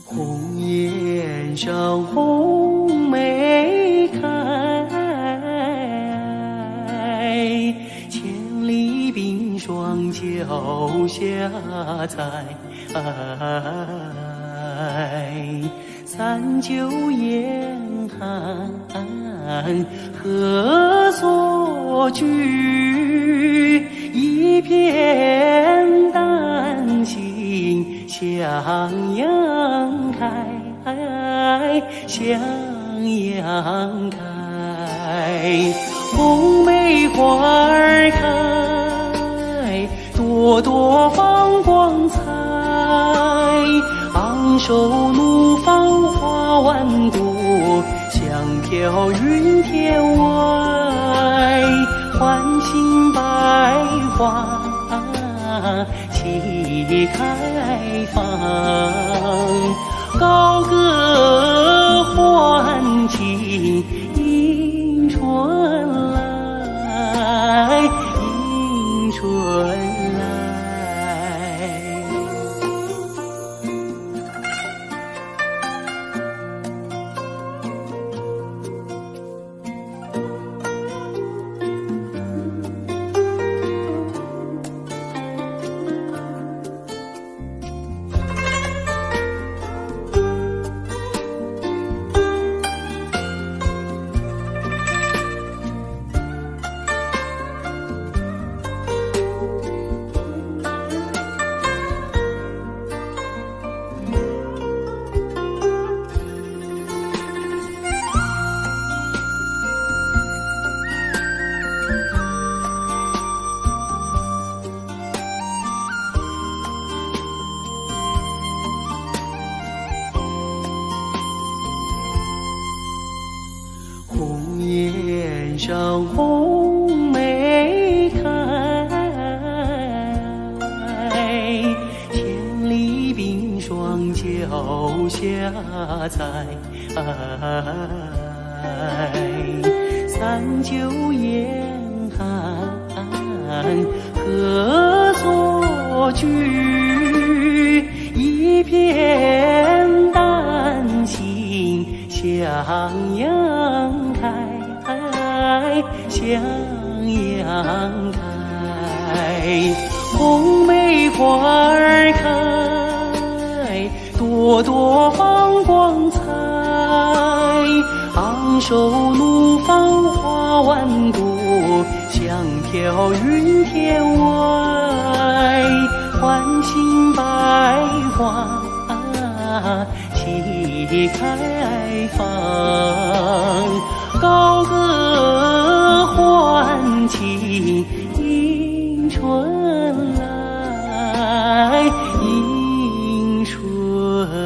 红颜上红梅开，千里冰霜脚下踩。三九严寒何所居？一片丹心向阳开，向阳开。红梅花儿开，朵朵放光彩。昂首怒放花万朵，香飘云天外。唤醒百花齐开放，高歌欢庆迎春来，迎春来。红颜上红梅开，千里冰霜脚下踩。三九严寒何所居？一片丹心向阳开，向阳开。红梅花儿开，朵朵放光彩。昂首怒放花万朵，香飘云天外。唤醒百花齐开放，高歌欢庆迎春来，迎春来。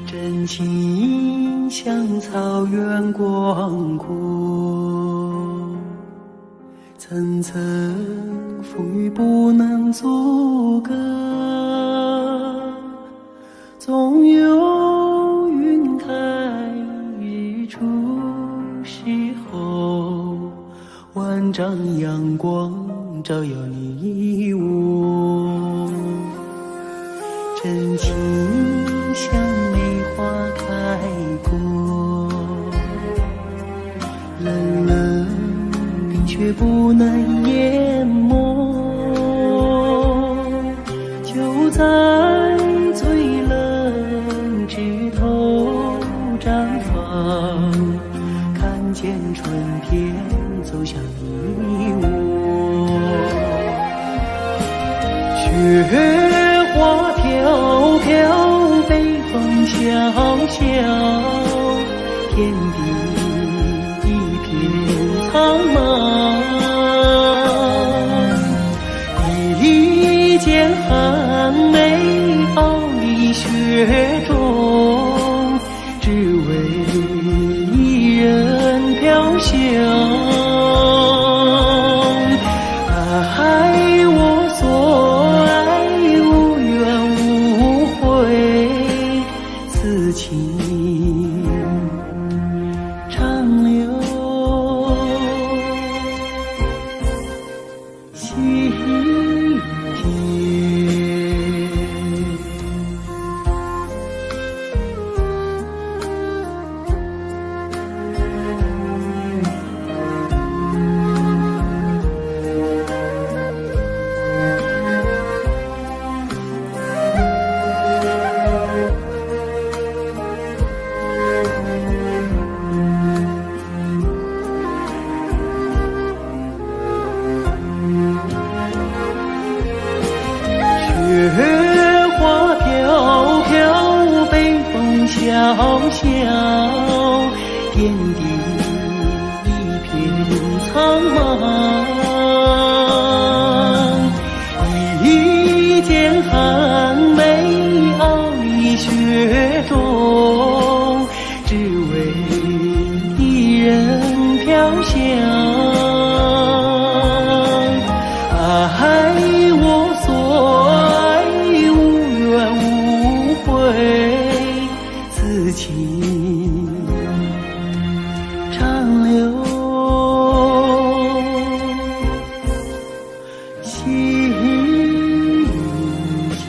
真情像草原广阔，层层风雨不能阻隔。总有云开日出时候，万丈阳光照耀你我。真情像梅花开过，冷冷冰雪不能淹没，就在最冷枝头绽放，看见春天走向你我。雪花飘飘，北风萧萧，天地一片苍茫。一剑寒梅傲立雪中，只为一人飘香。爱我所爱，无怨无悔，此情长留心间。雪花飘飘，北风萧萧，天地一片苍茫。一剑寒梅傲立雪中，只为一人飘香。爱我所爱，无怨无悔，此情长留心间。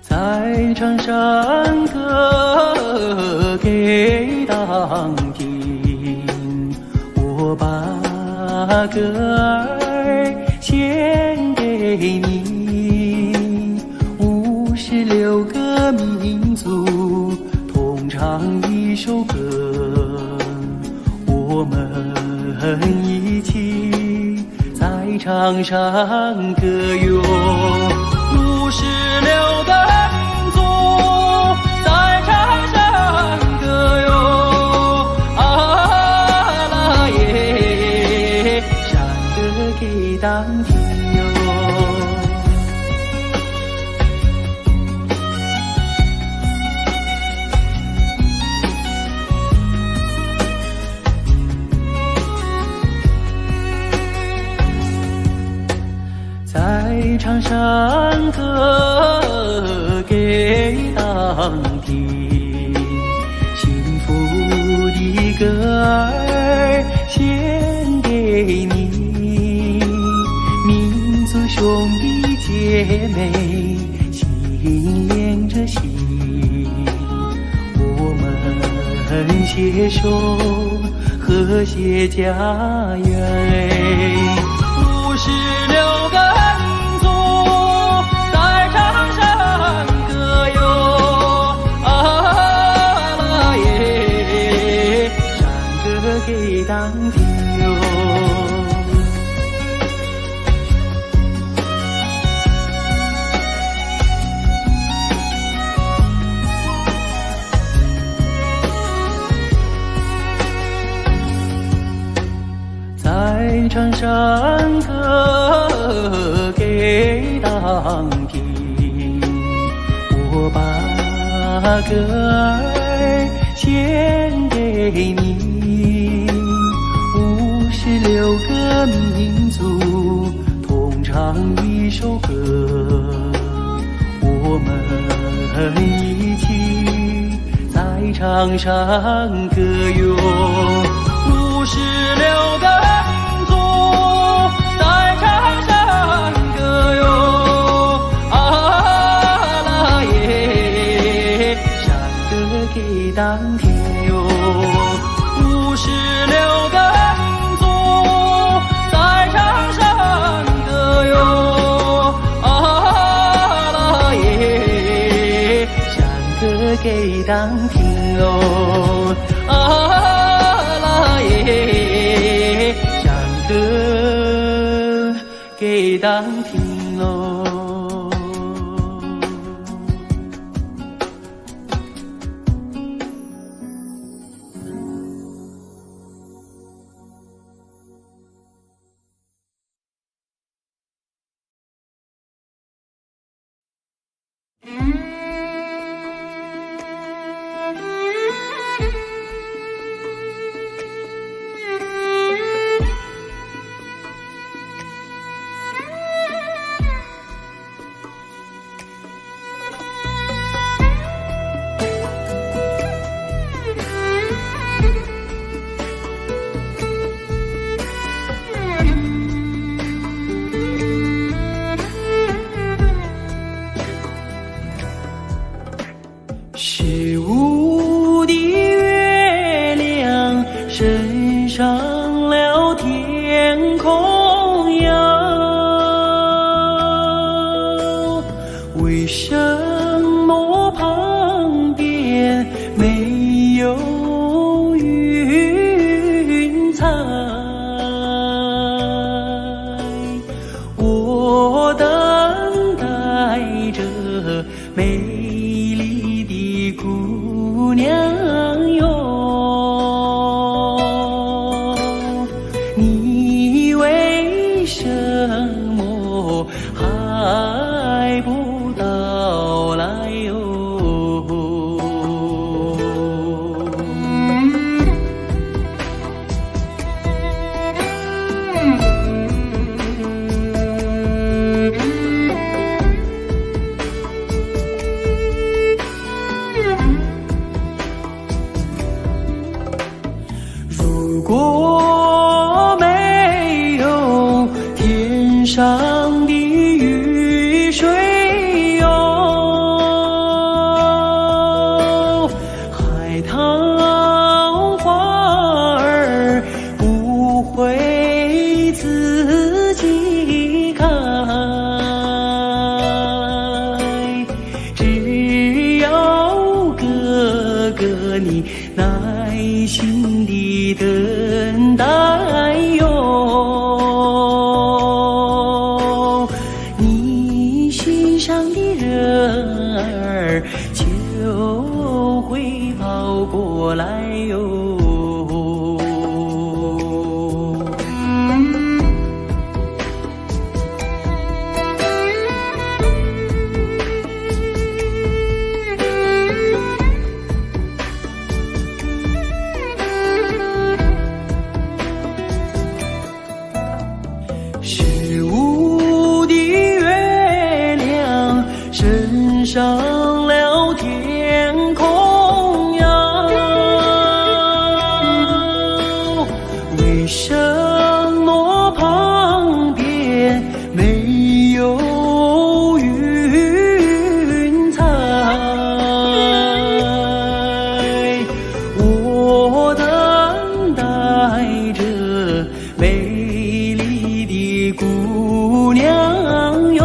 再唱山歌给当听，我把歌儿献给你。56个民族同唱一首歌，我们一起在唱山歌哟。56个民族在唱山歌哟，啊啦耶，山歌给当听哟。在唱山歌给当听，幸福的歌儿献给你。民族兄弟姐妹心连着心，我们携手和谐家园。56个民族在唱山歌哟，啊啦耶，山歌给当听哟。唱山歌给当听，我把歌儿献给你。56个民族同唱一首歌，我们一起在场上歌哟。56个民族在场上歌哟，啊啦耶，山歌给当天哟。56个民族在场上歌哟，啊啦耶，山歌给当天哟，啊啦耶，山歌给当天喽。15的月亮升上了天空呀，为什么旁边没有云彩？我等待着美丽的姑娘哟，你为什么还不到来哟？如果没有天上的雨水哟，海棠花儿不会自己开，只要哥哥你耐心地等待哟，你心上的人儿就会跑过来哟。15的月亮升上了天空呀，为什么旁边没有云彩？我等待着美丽的姑娘哟，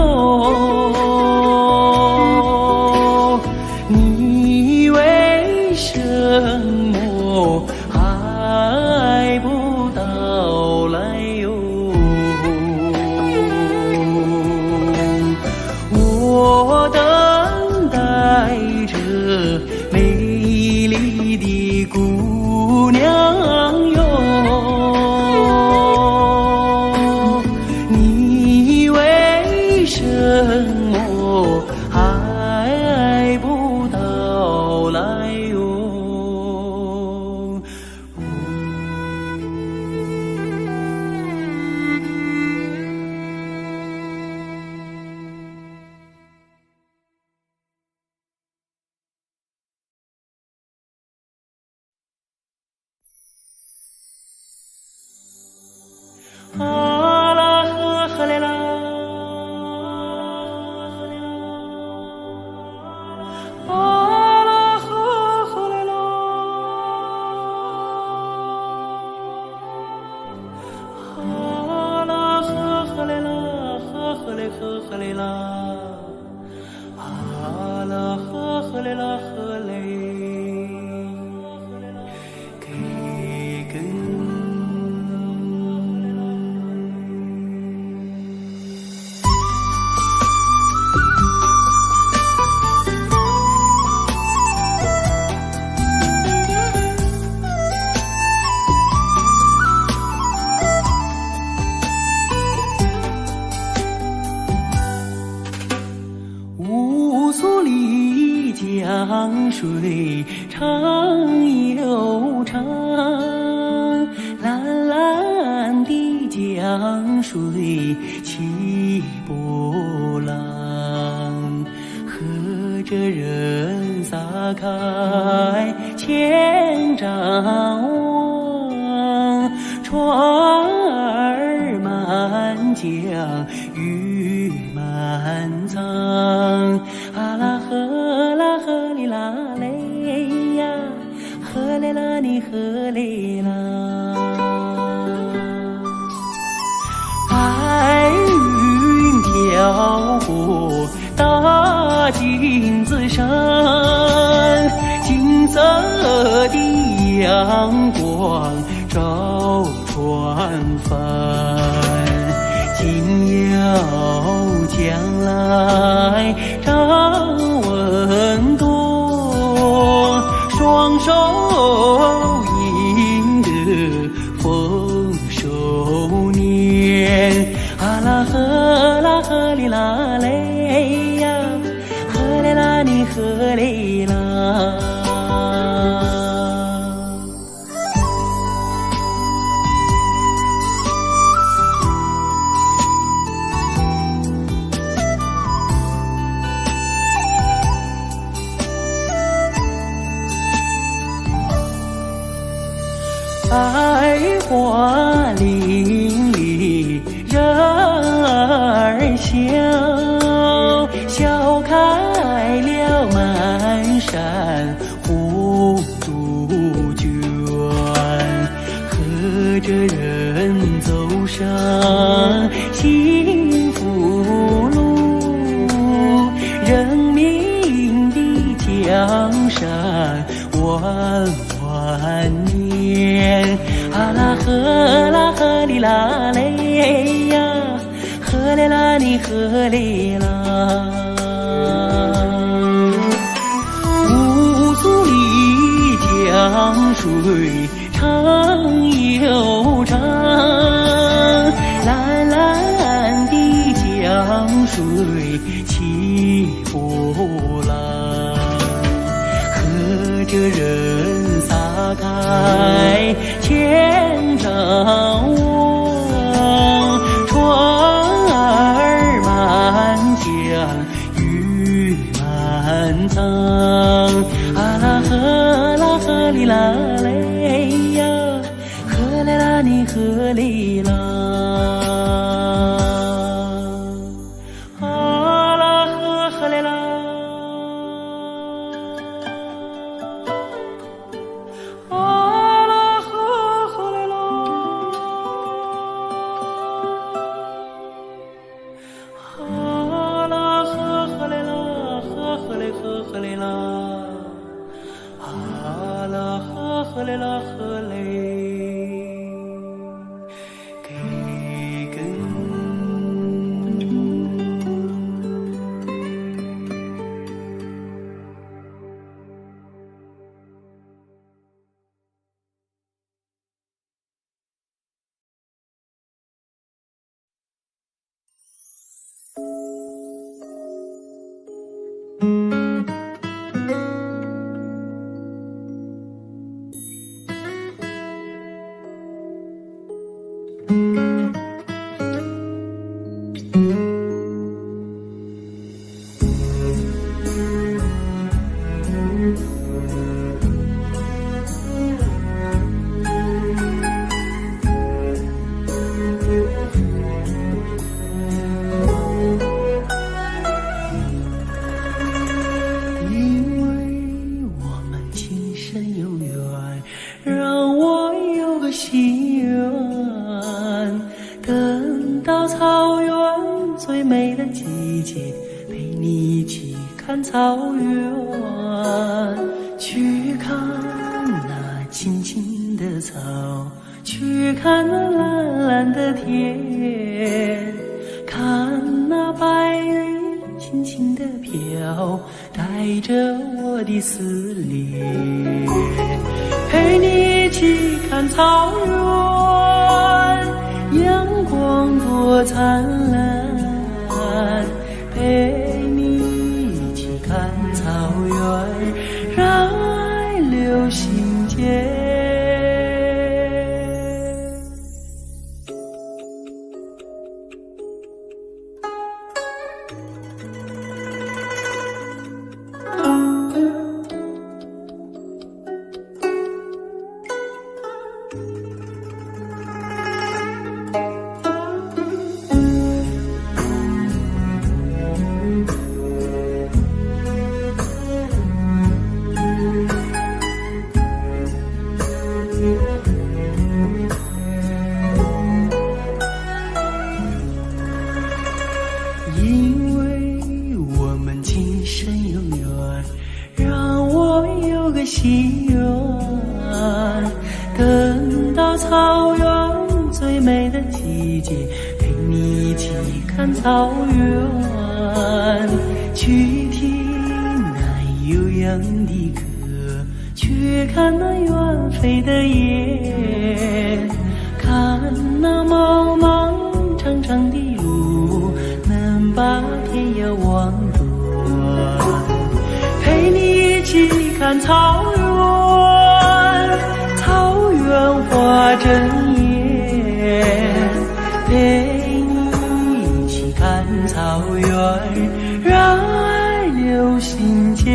苏里江水长又长，蓝蓝的江水起波浪，和着人撒开千丈网，船儿满江鱼满仓，啊啦呵啦呵哩啦嘞呀，呵嘞啦你呵嘞啦。白云飘过大金子山，金色的阳光照船帆，紧要将来张文多，双手赢得丰收年，啊啦呵啦呵哩啦嘞呀，呵嘞啦你呵嘞啦。百花林里人儿笑，笑开了满山红杜鹃，和着人走上幸福路，人民的江山万万年，啊啦呵啦呵哩啦嘞呀，呵嘞啦你呵嘞啦。乌苏里江水长又长，蓝蓝的江水起波浪，和着人撒开千丈网，船儿满江鱼满仓，啊啦呵啦呵哩啦嘞呀，呵嘞啦你呵嘞啦。呵嘞啦，啊啦呵嘞啦呵嘞，给根。心愿，等到草原最美的季节，陪你去看草原，去看那青青的草，去看那蓝蓝的天，看那白云轻轻地飘，带着我的思念，陪你一起看草原，阳光多灿烂，陪你一起看原，让爱留心间。因为我们今生有缘，让我有个心愿，等到草原最美的季节，陪你一起看草原，去听那悠扬的歌，去看那远飞的雁，看那茫茫长长的路，能把天涯望断，陪你一起看草原，草原花争艳，陪你一起看草原，让爱留心间，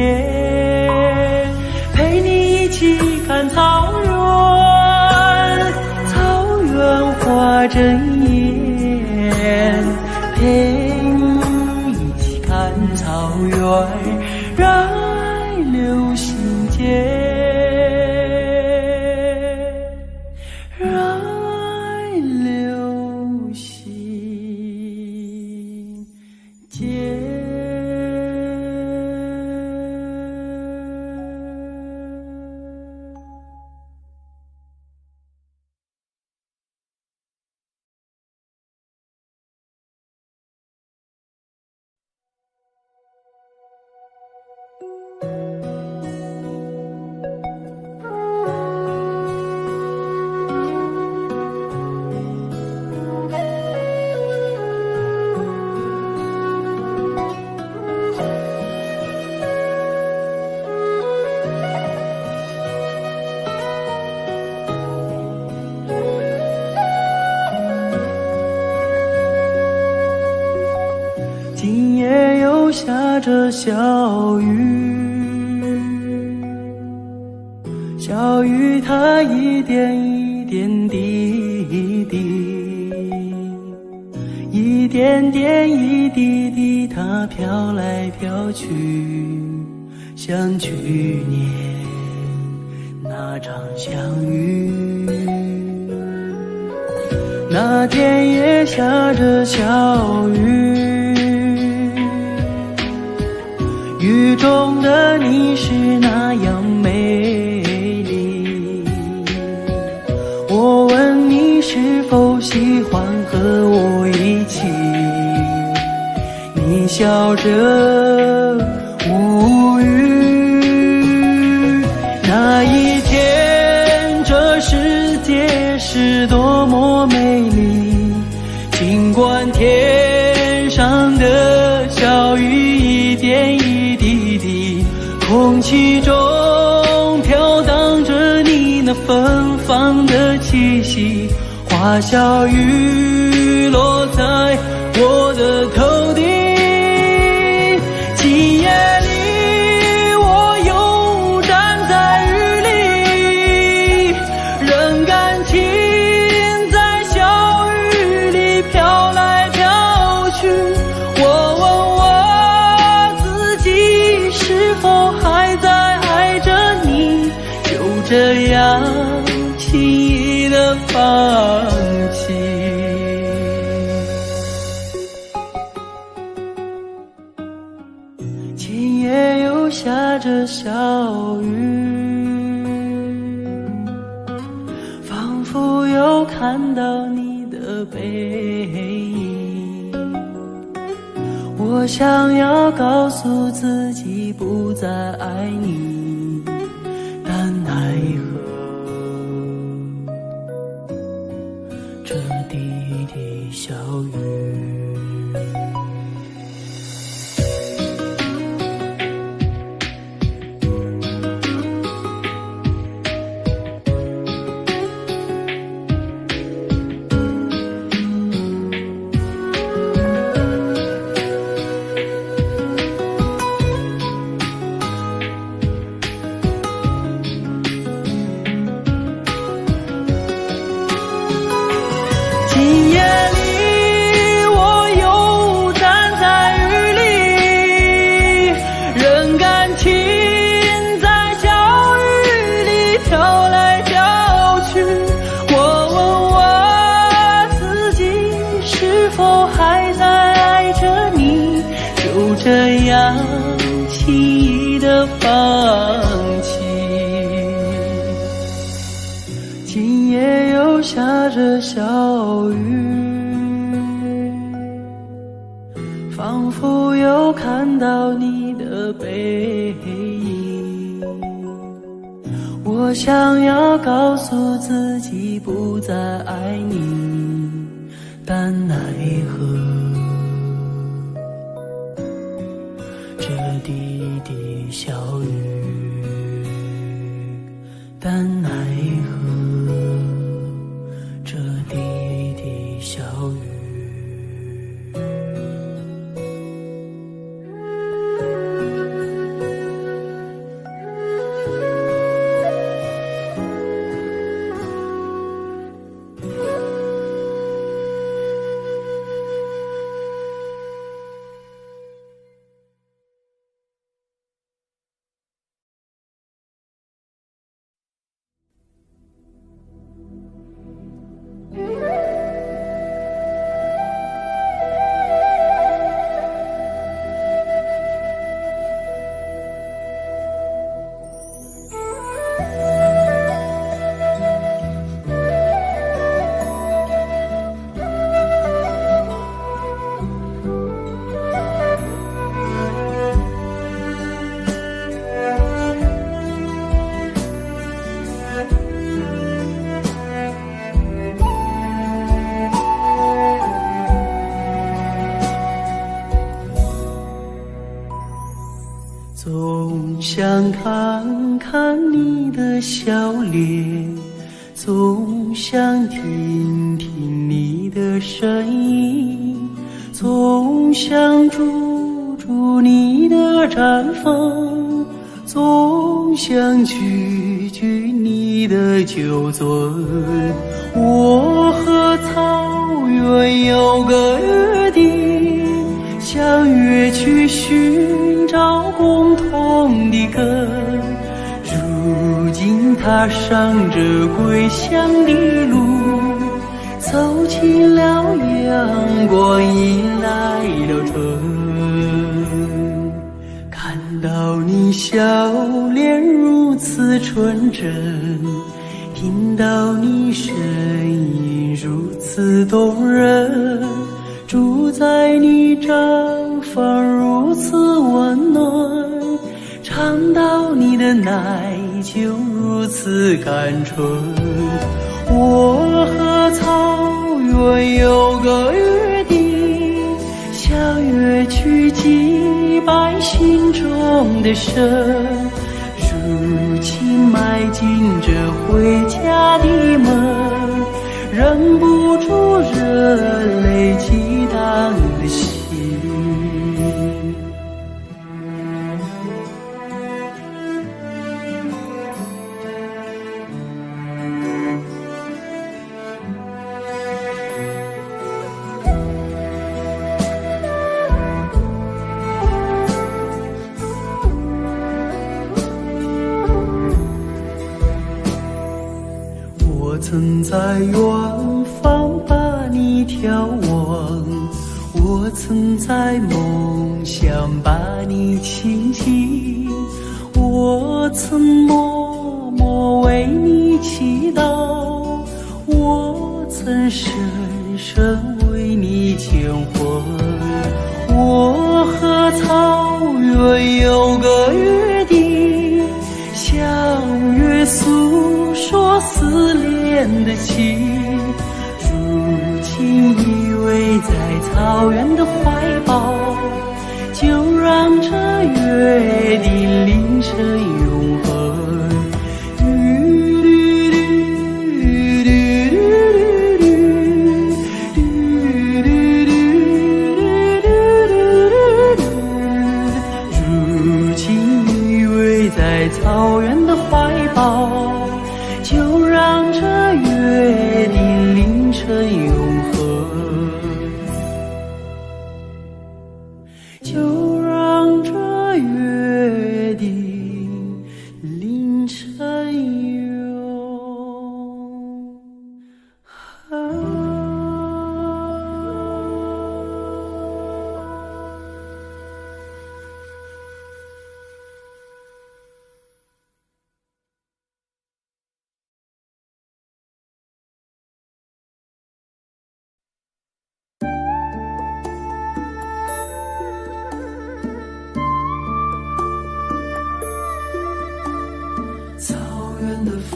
陪你一起看草原，草原花争艳，陪你一起看草原，让爱留心间，让爱留心间。今夜又下着小雨，小雨它一点一点滴滴，一点点一滴滴，它飘来飘去，像去年那场相遇。那天也下着小雨，雨中的你是那样美丽，我问你是否喜欢和我一起，你笑着无语。那一天这世界是多么美丽，尽管天上的小雨一点一滴滴，空气中飘荡着你那芬芳的气息，花小雨落在我的头顶。今夜里我又站在雨里，任感情在小雨里飘来飘去，我问我自己是否还在爱着你，就这样轻易地放弃。今夜又下着小雨，仿佛又看到你的背影，我想要告诉自己不再爱你，但奈何这滴滴小雨。的放弃。今夜又下着小雨，仿佛又看到你的背影。我想要告诉自己不再爱你，但奈何这滴滴小雨，但奈何这滴滴小雨。总想看看你的笑脸，总想听听你的声音，总想驻住你的绽放，总想句句你的酒樽。我和草原有个约定，相约去寻找共同的根，如今踏上这归乡的路，走进了阳光，迎来了春。看到你笑脸如此纯真，听到你声音如此动人，住在你毡房如此温暖，尝到你的奶酒如此甘醇。我和草原有个约定，相约去祭拜心中的神，如今迈进这回家的门，忍不住热泪激荡的心。我曾在远方把你眺望，我曾在梦想把你亲近，我曾默默为你祈祷，我曾深深为你牵魂。我和草原有个约定，相约诉说思念的情，如今依偎在草原的怀抱，就让这约定铃声永恒。如今依偎在草原的怀抱，就让这约定铃声永恒，就让这约定铃声永恒。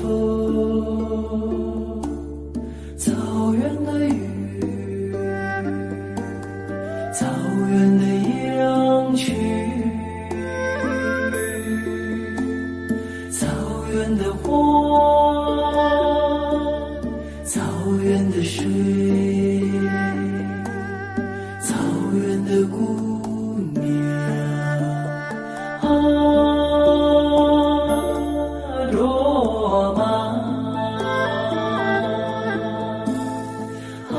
风，草原的雨，草原的羊群，草原的花，草原的水，草原的姑娘啊，罗马啊，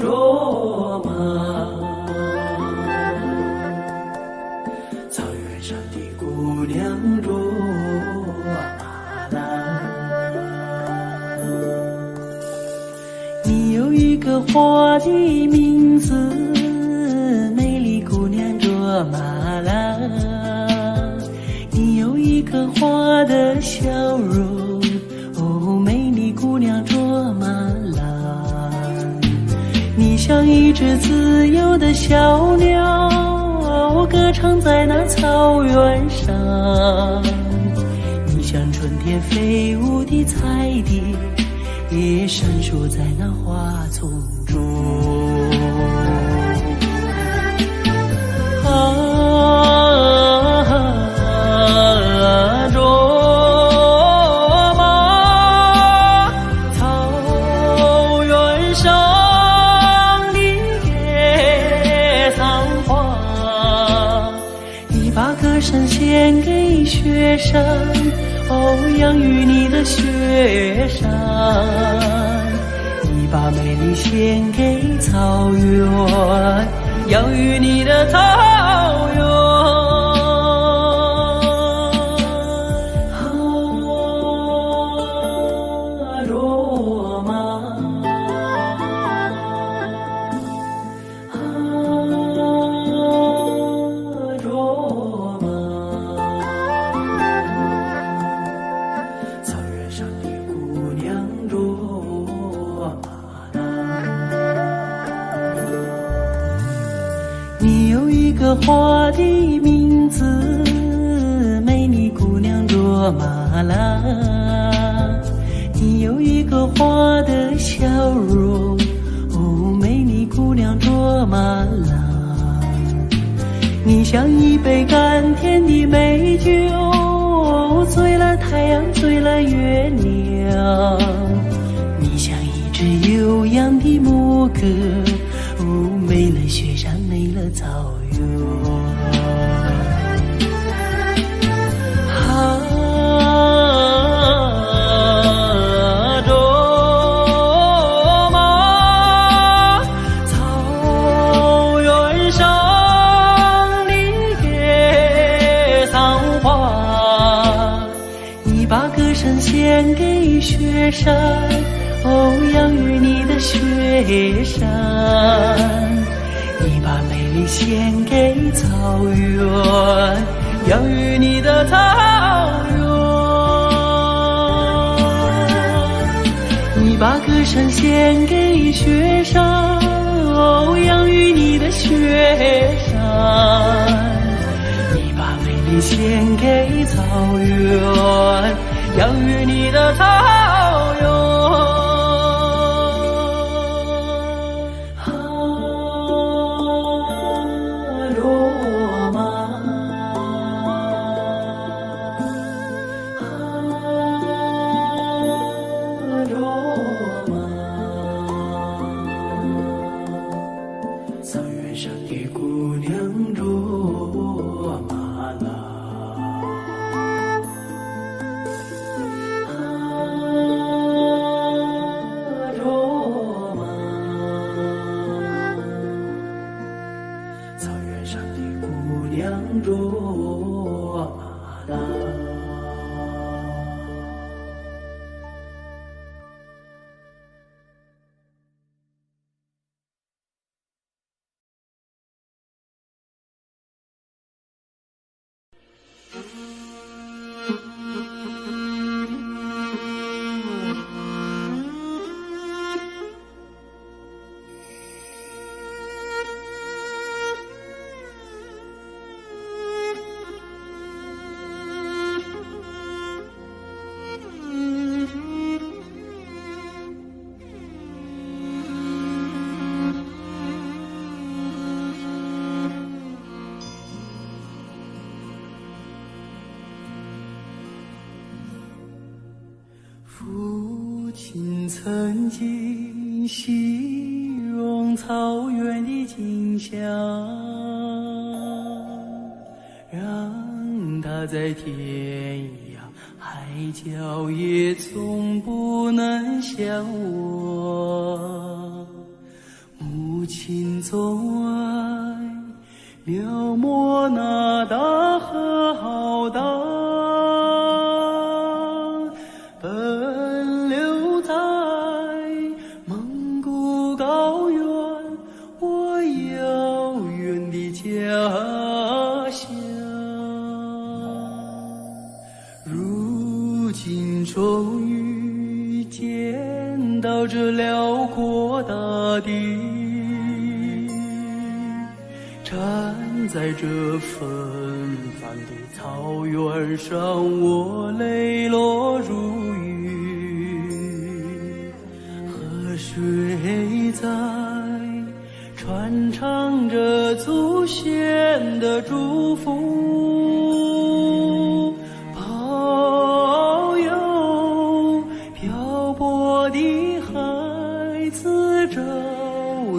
罗马，草原上的姑娘罗马兰。你有一个花的名字，美丽姑娘卓玛拉。你有一颗花的笑容，哦，美丽姑娘卓玛拉。你像一只自由的小鸟，歌唱在那草原上。你像春天飞舞的彩蝶，也闪烁在那花丛中。罗马，草原上的野桑花，你把歌声献给雪山，哦，养育你的雪山。你把美丽献给草原，养育你的草原。罗马，罗马，草原上的姑娘罗马兰。你有一个花的名字，美丽姑娘卓玛拉。你有一个花的笑容，哦，美丽姑娘卓玛拉。你像一杯甘甜的美酒，醉了太阳，醉了月亮。你像一只悠扬的牧歌，哦，没了雪山，没了草原。把歌声献给雪山，哦，养育你的雪山。你把美丽献给草原，养育你的草原。你把歌声献给雪山，哦，养育你的雪山。你献给草原，养育你的草原。罗马，罗马，草原上的姑娘罗马。罗马兰。父亲曾经形容草原的景象，让他在天涯海角也从不能想我。母亲总爱描摹那大河浩荡，奔流在蒙古高原，我遥远的家乡。如今终于见到这辽阔大地，站在这纷繁的草原上，我泪落如雨。河水在传唱着祖先的祝福，保佑漂泊的孩子找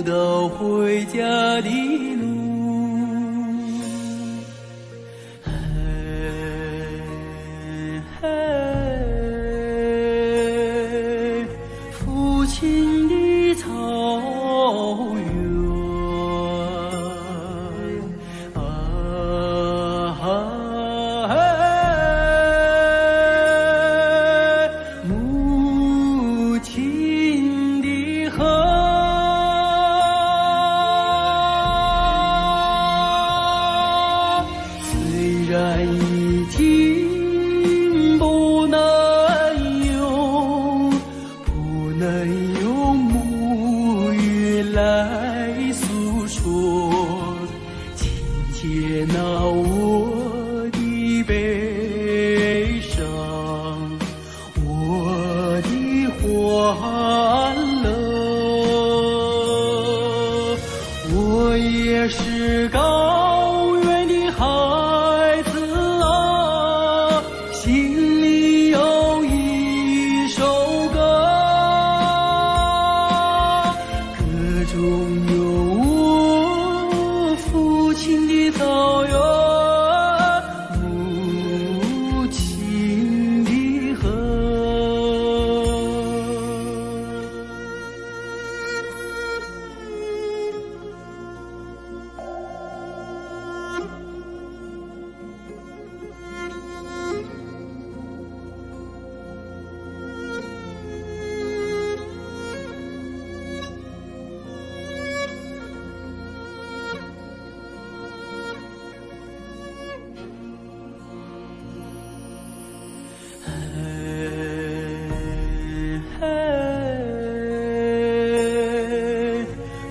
到回家的路。父亲的草原母亲的河，虽然已经不能用母语来诉说，请接纳我的悲伤，我的欢乐。我也是高原的孩子啊，心里有一首歌，歌中有我父亲的草原，母亲的河。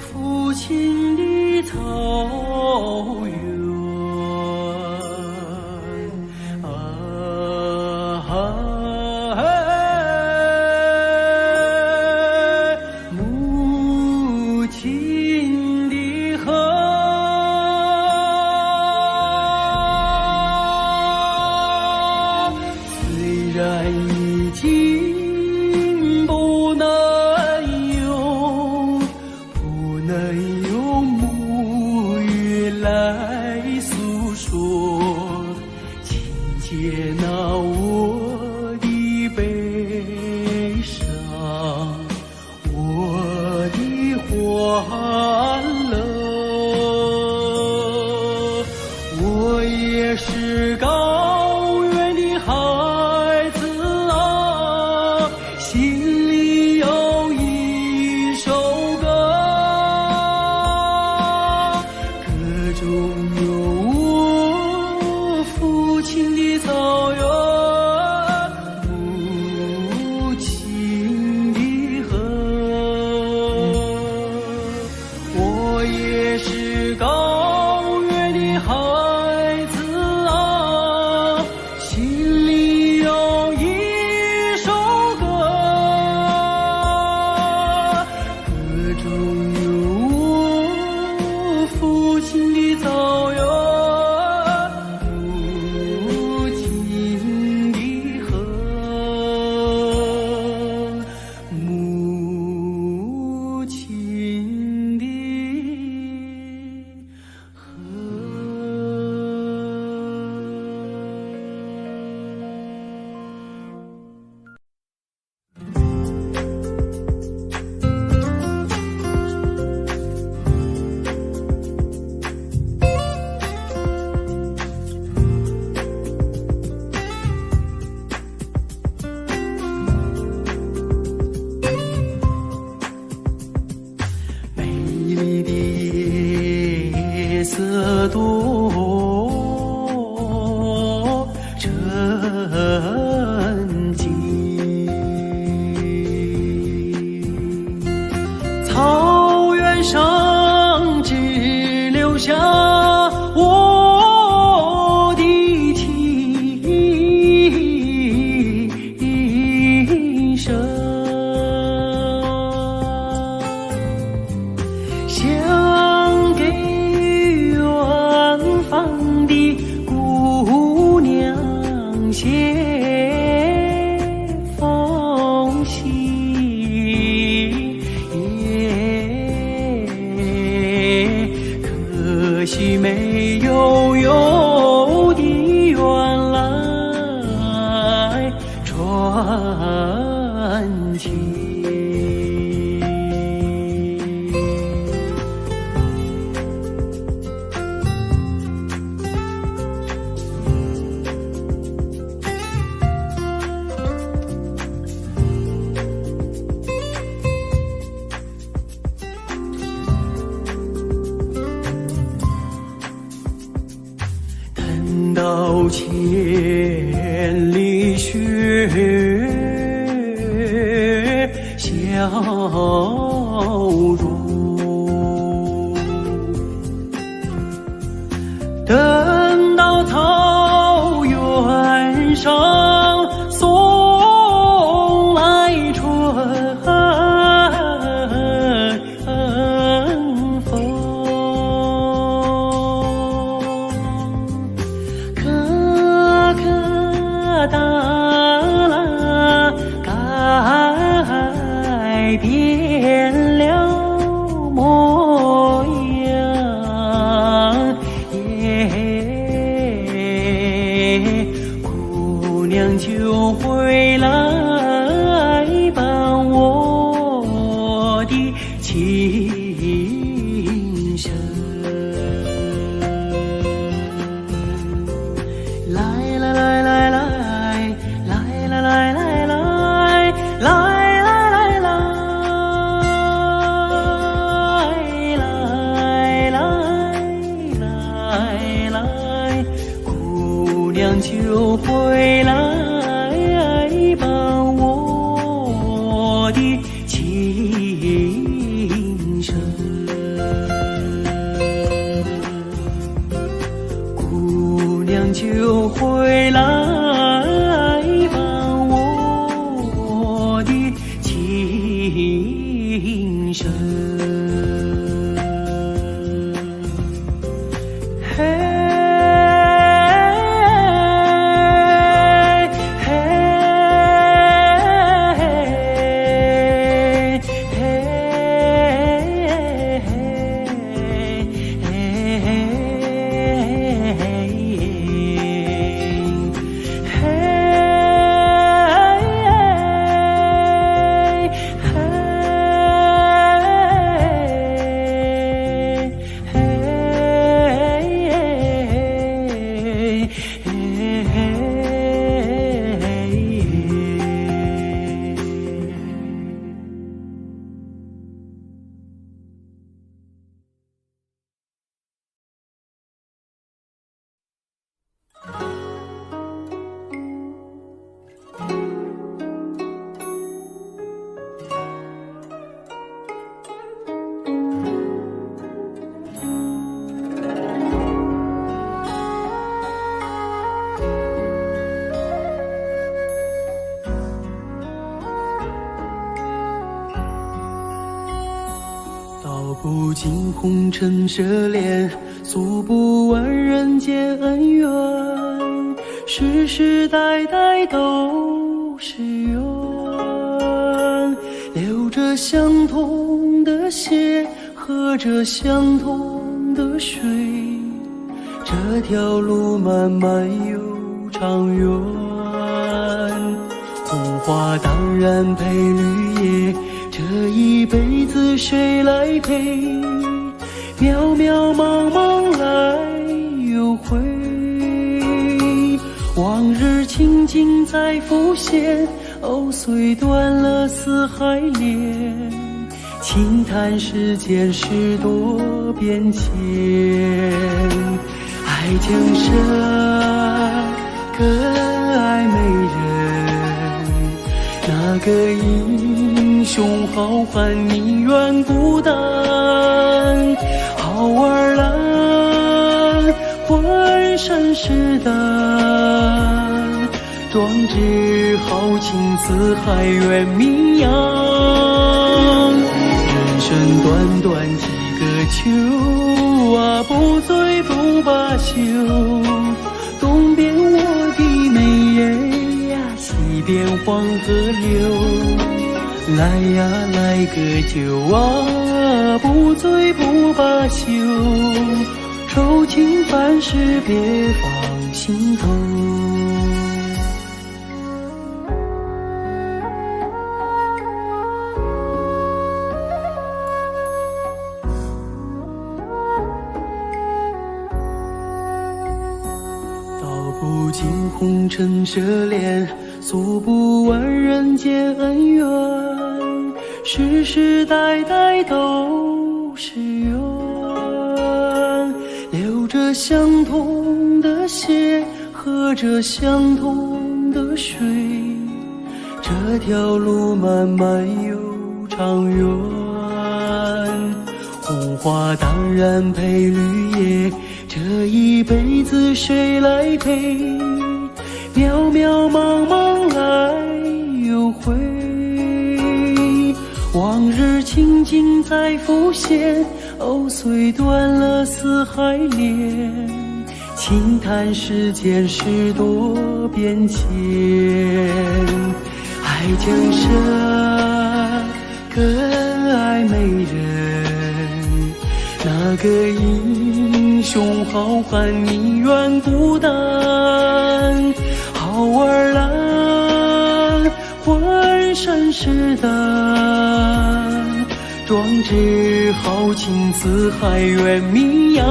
父亲的草原母亲的河，虽然已经不能用母语来诉说，请接纳我的悲伤，我的欢乐。我也是高原的孩子啊，心里有一首歌，歌中有我父亲的草原，母亲的河。我也是高原的孩子啊，到千里雪消融，等到草原上送来春风，可可哒啦改变了模样，姑娘就回来伴我的情深。来来来来来来来来来来来来，姑娘就回来伴我的情深，姑娘就回来伴我的情深。嘿，嘿，嘿，道不尽红尘奢恋，诉不完人间恩怨，世世代代都是缘，流着相同的血，喝着相同的水，这条路漫漫又长远，红花当然配绿叶，这一辈子谁来陪？渺渺茫茫来又回，往日情景再浮现，藕虽断了丝还连，轻叹世间事多变迁。爱江山更爱美人，那个英雄好汉宁愿孤单，好儿郎浑身是胆，壮志豪情四海远名扬。人生短短几个秋啊，不醉不罢休，东边我的美人呀，西边黄河流，来呀来个酒啊，不醉不罢休，愁情烦事别放心头。不尽红尘奢恋，诉不完人间恩怨，世世代代都是缘，流着相同的血，喝着相同的水，这条路漫漫又长远。红花当然配绿叶，这一辈子谁来陪？渺渺茫茫来又回，往日情景再浮现，藕虽断了丝还连，轻叹世间事多变迁。爱江山更爱美人，那个英雄好汉宁愿孤单。好儿郎浑身是胆，壮志豪情四海远名扬。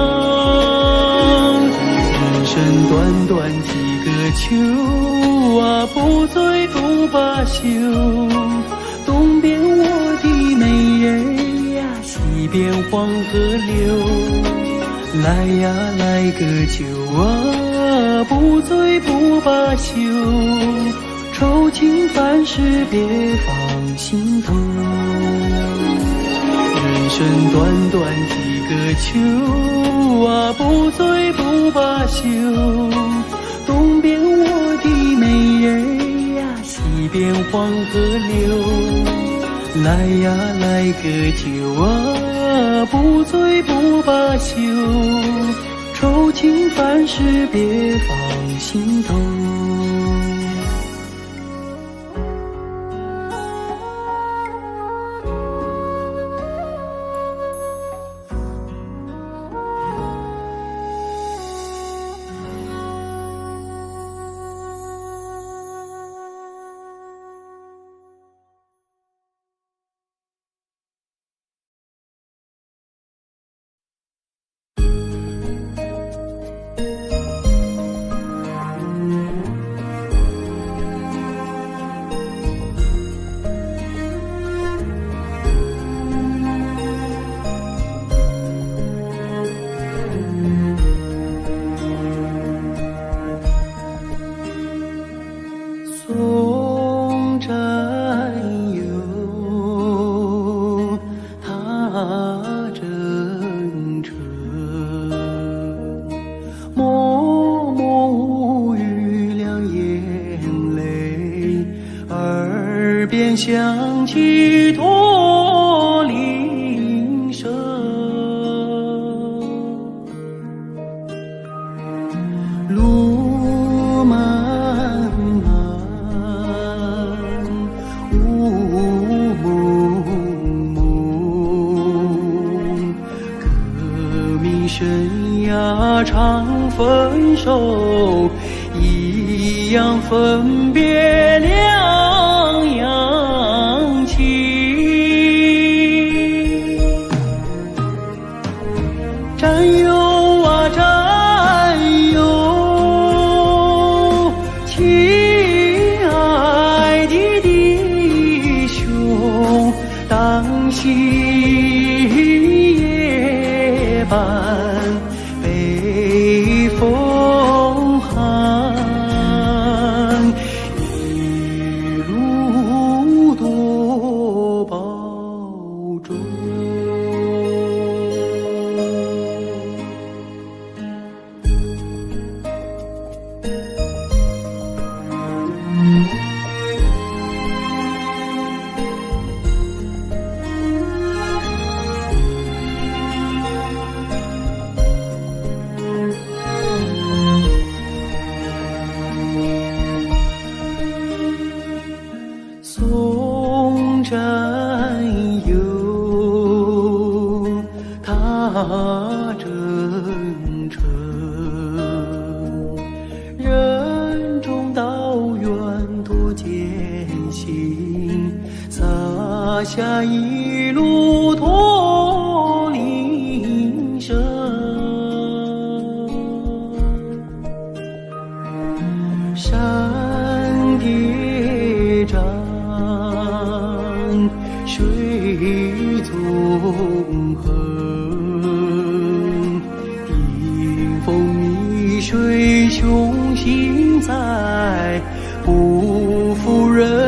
人生短短几个秋啊，不醉不罢休。东边我的美人呀，西边黄河流。来呀来个酒啊，不醉不罢休。愁情烦事别放心头。人生短短几个秋啊，不醉不罢休。东边我的美人呀，西边黄河流。来呀来个酒啊，不醉不罢休。愁情烦事别放心头。送战友，踏征程，默默无语两眼泪，耳边响起驼铃声。路漫漫雾蒙蒙，革命生涯常分手，一样分别两样情。战友啊战友，亲爱的弟兄，当夕夜半北风寒，一路多保重。送战友，踏征程，任重道远多艰辛，洒下一路驼铃声。山叠嶂，水纵横，顶风逆水，雄心在，不负人